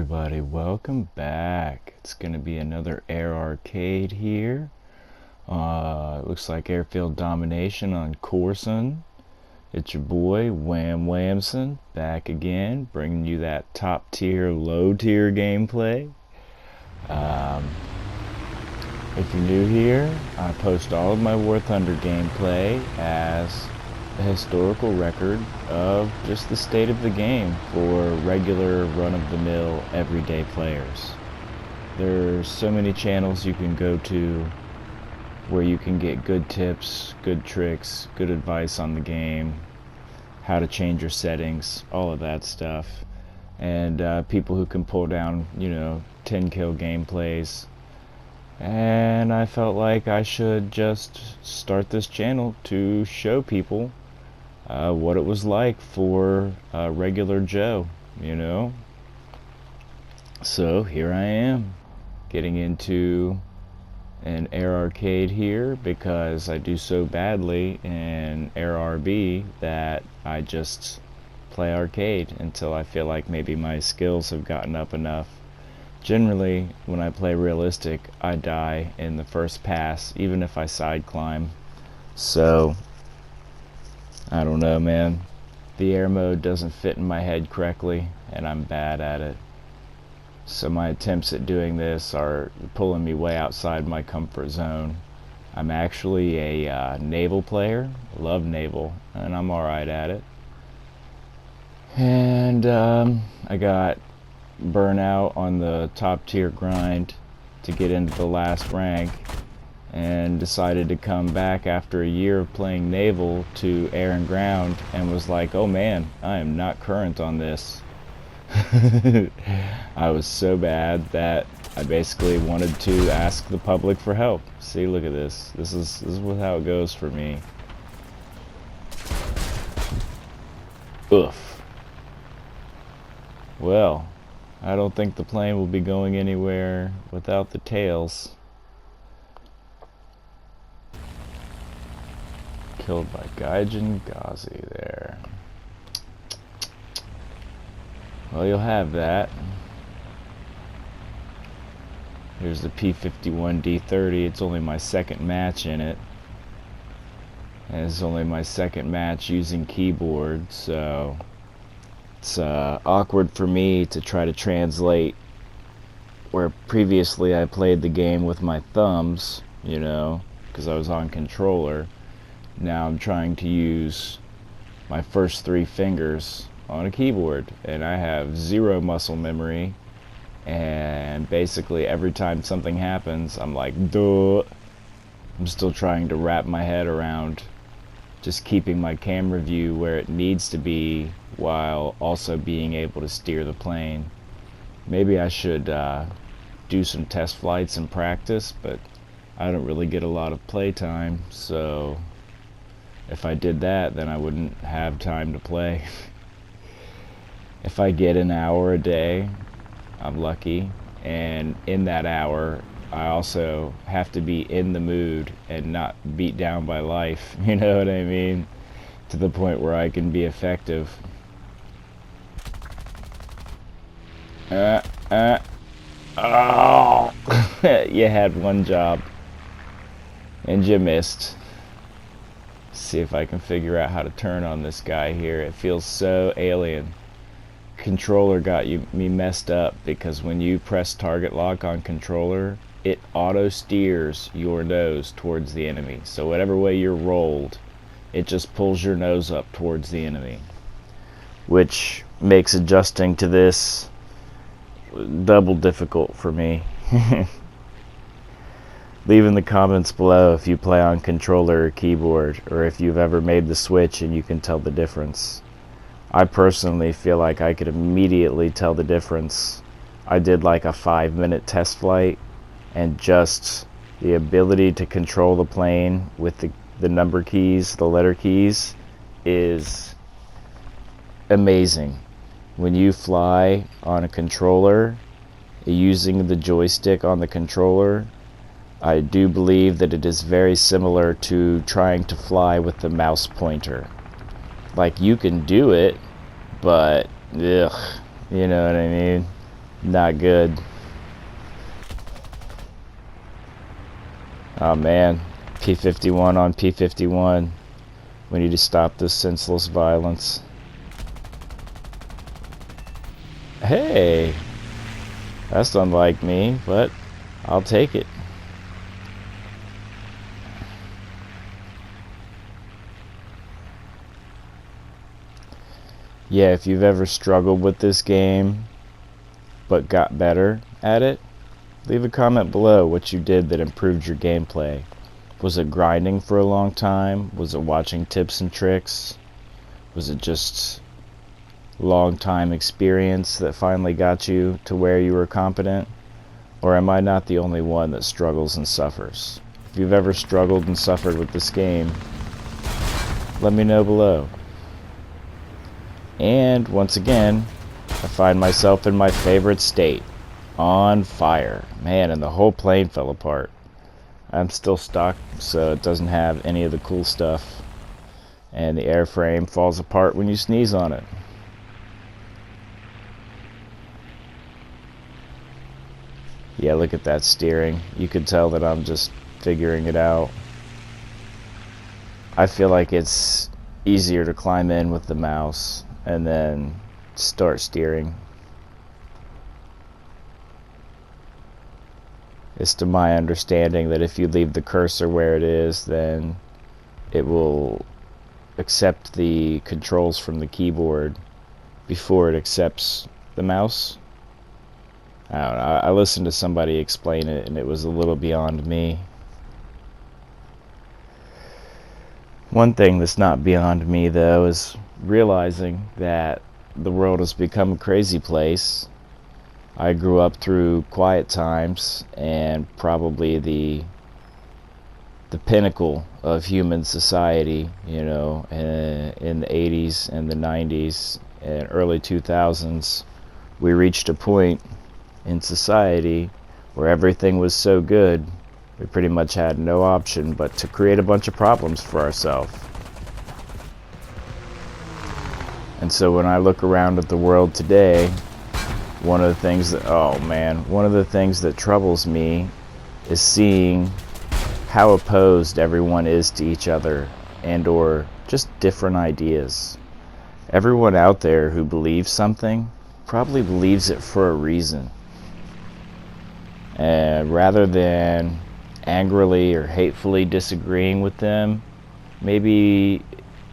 everybody, welcome back. It's gonna be another Air Arcade here. It looks like Airfield Domination on Korsun. It's your boy Wham Whamson back again, bringing you that top tier, low tier gameplay. If you're new here, I post all of my Warthunder gameplay as a historical record of just the state of the game for regular run-of-the-mill everyday players. There's so many channels you can go to where you can get good tips, good tricks, good advice on the game, how to change your settings, all of that stuff, and people who can pull down 10 kill gameplays. And I felt like I should just start this channel to show people what it was like for regular Joe, So here I am, getting into an Air Arcade here because I do so badly in Air RB that I just play arcade until I feel like maybe my skills have gotten up enough. Generally, when I play realistic, I die in the first pass, even if I side climb. So I don't know, man. The air mode doesn't fit in my head correctly, and I'm bad at it. So my attempts at doing this are pulling me way outside my comfort zone. I'm actually a naval player, love naval, and I'm alright at it. And I got burnout on the top tier grind to get into the last rank, and decided to come back after a year of playing naval to air and ground, and was like, oh man, I am not current on this. I was so bad that I basically wanted to ask the public for help. See, look at this. This is how it goes for me. Oof. Well, I don't think the plane will be going anywhere without the tails. Killed by Gaijin there. Well, you'll have that. Here's the P-51D-30. It's only my second match in it. And it's only my second match using keyboard, so it's awkward for me to try to translate where previously I played the game with my thumbs, because I was on controller. Now I'm trying to use my first three fingers on a keyboard, and I have zero muscle memory, and basically every time something happens I'm like, duh. I'm still trying to wrap my head around just keeping my camera view where it needs to be while also being able to steer the plane. Maybe I should do some test flights and practice, but I don't really get a lot of playtime, so if I did that, then I wouldn't have time to play. If I get an hour a day, I'm lucky, and in that hour I also have to be in the mood and not beat down by life, you know what I mean? To the point where I can be effective. Oh! You had one job and you missed. See if I can figure out how to turn on this guy here. It feels so alien. Controller got me messed up because when you press target lock on controller, it auto steers your nose towards the enemy. So whatever way you're rolled, it just pulls your nose up towards the enemy, which makes adjusting to this double difficult for me. Leave in the comments below if you play on controller or keyboard, or if you've ever made the switch and you can tell the difference. I personally feel like I could immediately tell the difference. I did like a 5-minute test flight, and just the ability to control the plane with the number keys, the letter keys, is amazing. When you fly on a controller, using the joystick on the controller, I do believe that it is very similar to trying to fly with the mouse pointer. Like, you can do it, but ugh, you know what I mean? Not good. Oh man, P-51 on P-51. We need to stop this senseless violence. Hey! That's unlike me, but I'll take it. Yeah, if you've ever struggled with this game but got better at it, leave a comment below what you did that improved your gameplay. Was it grinding for a long time? Was it watching tips and tricks? Was it just long time experience that finally got you to where you were competent? Or am I not the only one that struggles and suffers? If you've ever struggled and suffered with this game, let me know below. And once again, I find myself in my favorite state, on fire. Man, and the whole plane fell apart. I'm still stuck, so it doesn't have any of the cool stuff. And the airframe falls apart when you sneeze on it. Yeah, look at that steering. You could tell that I'm just figuring it out. I feel like it's easier to climb in with the mouse and then start steering. It's to my understanding that if you leave the cursor where it is, then it will accept the controls from the keyboard before it accepts the mouse. I don't know. I listened to somebody explain it and it was a little beyond me. One thing that's not beyond me, though, is realizing that the world has become a crazy place. I grew up through quiet times and probably the pinnacle of human society, you know, in the 80s and the 90s and early 2000s. We reached a point in society where everything was so good, we pretty much had no option but to create a bunch of problems for ourselves. And so when I look around at the world today, one of the things that troubles me is seeing how opposed everyone is to each other and or just different ideas. Everyone out there who believes something probably believes it for a reason. And rather than angrily or hatefully disagreeing with them, maybe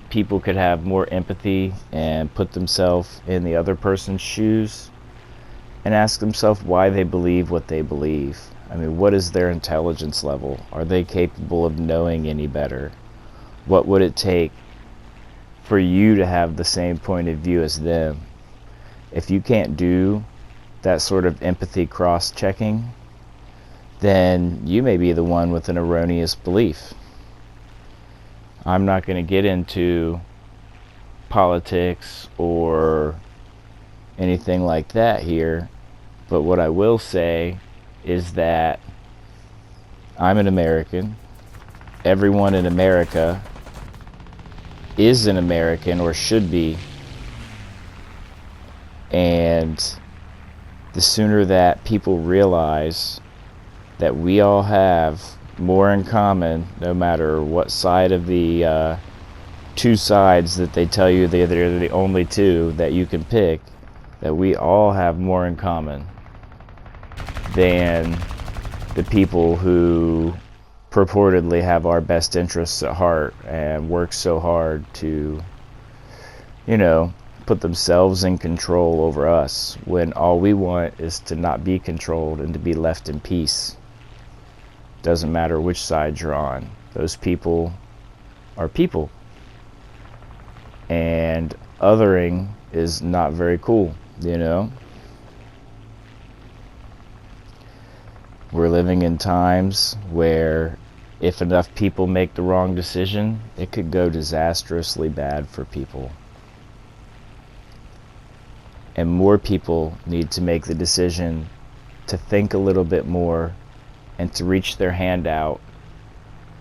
people could have more empathy and put themselves in the other person's shoes and ask themselves why they believe what they believe. I mean, what is their intelligence level? Are they capable of knowing any better? What would it take for you to have the same point of view as them? If you can't do that sort of empathy cross-checking, then you may be the one with an erroneous belief. I'm not going to get into politics or anything like that here, but what I will say is that I'm an American. Everyone in America is an American or should be, and the sooner that people realize that we all have more in common, no matter what side of the two sides that they tell you they're the only two that you can pick, that we all have more in common than the people who purportedly have our best interests at heart and work so hard to, you know, put themselves in control over us, when all we want is to not be controlled and to be left in peace. Doesn't matter which side you're on. Those people are people. And othering is not very cool, you know? We're living in times where if enough people make the wrong decision, it could go disastrously bad for people. And more people need to make the decision to think a little bit more and to reach their hand out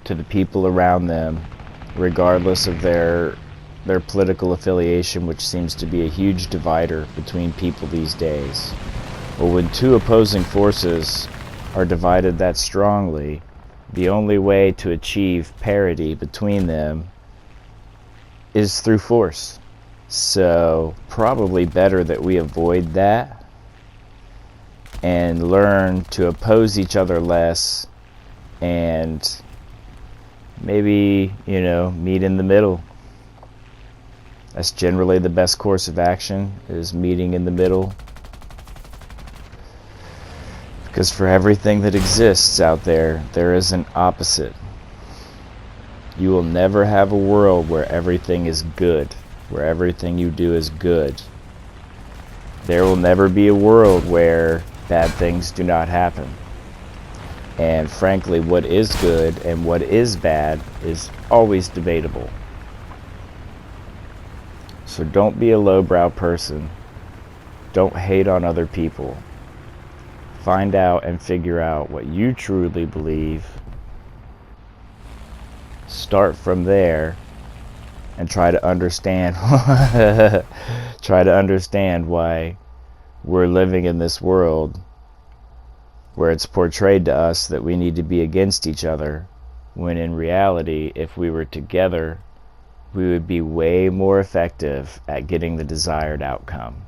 to the people around them, regardless of their political affiliation, which seems to be a huge divider between people these days. Well, when two opposing forces are divided that strongly, the only way to achieve parity between them is through force. So probably better that we avoid that and learn to oppose each other less, and maybe, meet in the middle. That's generally the best course of action, is meeting in the middle. Because for everything that exists out there, there is an opposite. You will never have a world where everything is good, where everything you do is good. There will never be a world where bad things do not happen. And frankly, what is good and what is bad is always debatable. So don't be a lowbrow person. Don't hate on other people. Find out and figure out what you truly believe. Start from there and try to understand why we're living in this world where it's portrayed to us that we need to be against each other, when in reality, if we were together, we would be way more effective at getting the desired outcome.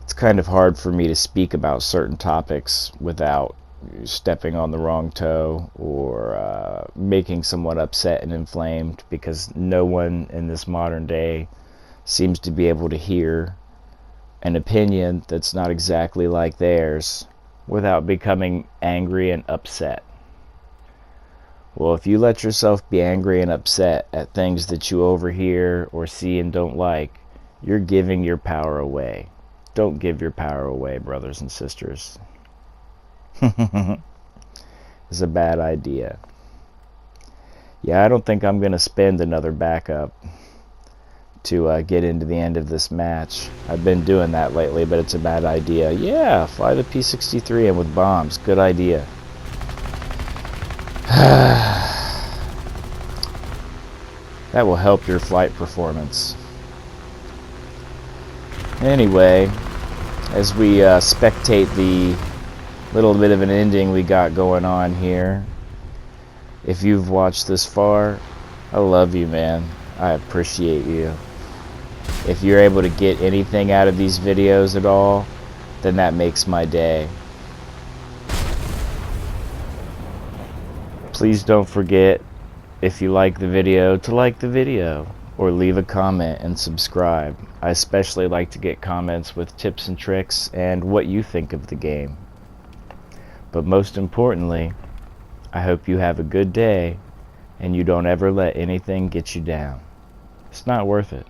It's kind of hard for me to speak about certain topics without stepping on the wrong toe or making someone upset and inflamed, because no one in this modern day seems to be able to hear an opinion that's not exactly like theirs without becoming angry and upset. Well, if you let yourself be angry and upset at things that you overhear or see and don't like, you're giving your power away. Don't give your power away, brothers and sisters. It's a bad idea. Yeah, I don't think I'm going to spend another backup to get into the end of this match. I've been doing that lately, but it's a bad idea. Yeah, fly the P-63 in with bombs. Good idea. That will help your flight performance. Anyway, as we spectate the little bit of an ending we got going on here, if you've watched this far, I love you, man. I appreciate you. If you're able to get anything out of these videos at all, then that makes my day. Please don't forget, if you like the video, to like the video or leave a comment and subscribe. I especially like to get comments with tips and tricks and what you think of the game. But most importantly, I hope you have a good day and you don't ever let anything get you down. It's not worth it.